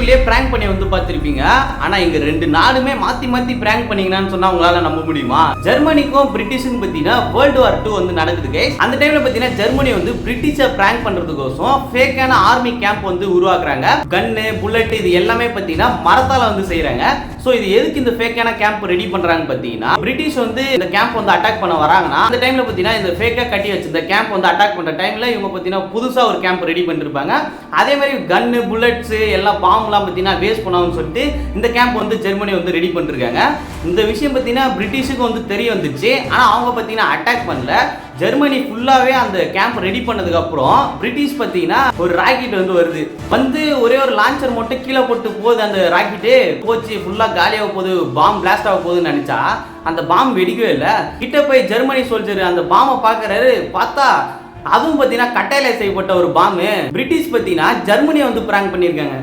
ஜெர்மனிலே prank பண்ணி வந்து பார்த்திருப்பீங்க. ஆனா இங்க ரெண்டு நாடுமே மாத்தி மாத்தி பிராங்க் பண்ணீங்கன்னு சொன்னா உங்களால நம்ப முடியுமா? ஜெர்மனிக்கும் பிரிட்டிஷுக்கும் பார்த்தீங்கன்னா வேர்ல்டு வார் 2 வந்து நடக்குது கைஸ். அந்த டைம்ல பார்த்தீங்கன்னா ஜெர்மனி வந்து பிரிட்டிஷை பிராங்க் பண்றதுக்கோசம் ஃபேக்கான ஆர்மி கேம்ப் வந்து உருவாக்குறாங்க. கன்னு, புல்லட் இது எல்லாமே பார்த்தீங்கன்னா மரத்தால வந்து செய்யறாங்க. சோ இது எதுக்கு இந்த ஃபேக்கான கேம்ப் ரெடி பண்றாங்க பார்த்தீங்கன்னா, பிரிட்டிஷ் வந்து இந்த கேம்ப் வந்து அட்டாக் பண்ண வராங்கன்னா அந்த டைம்ல பார்த்தீங்கன்னா இந்த ஃபேக்கா கட்டி வச்சு இந்த கேம்ப் வந்து அட்டாக் பண்ற டைம்ல இவங்க பார்த்தீங்கன்னா புதுசா ஒரு கேம்ப் ரெடி பண்ணிருப்பாங்க. அதே மாதிரி கன்னு, புல்லட்ஸ் எல்லாம் பாம்லாம் பார்த்தீங்கன்னா வேஸ்ட் பண்ணாமன்னு சொல்லிட்டு இந்த கேம்ப் வந்து ஜெர்மனி வந்து ரெடி பண்ணிருக்காங்க. இந்த விஷயம் பார்த்தீங்கன்னா பிரிட்டிஷுக்கு வந்து தெரிய வந்துச்சு. ஆனா அவங்க பார்த்தீங்கன்னா அட்டாக் பண்ணல. ஜெர்மனி ஃபுல்லாவே அந்த கேம்ப் ரெடி பண்ணதுக்கு அப்புறம் பிரிட்டிஷ் பார்த்தீங்கன்னா ஒரு ராக்கெட் வந்து வருது. வந்து ஒரே ஒரு லான்ச்சர் மட்டும் கீழே போட்டு போகுது. அந்த ராக்கெட்டு போச்சு ஃபுல்லா காலியாக போகுது, பாம் பிளாஸ்ட் ஆக போகுதுன்னு நினைச்சா அந்த பாம் வெடிக்கவே இல்லை. கிட்ட போய் ஜெர்மனி சோல்ஜர் அந்த பாமை பார்க்கறாரு. பார்த்தா அதுவும் பார்த்தீங்கன்னா கட்டையில செய்யப்பட்ட ஒரு பாம்பு. பிரிட்டிஷ் பார்த்தீங்கன்னா ஜெர்மனியை வந்து பிராங்க் பண்ணியிருக்காங்க.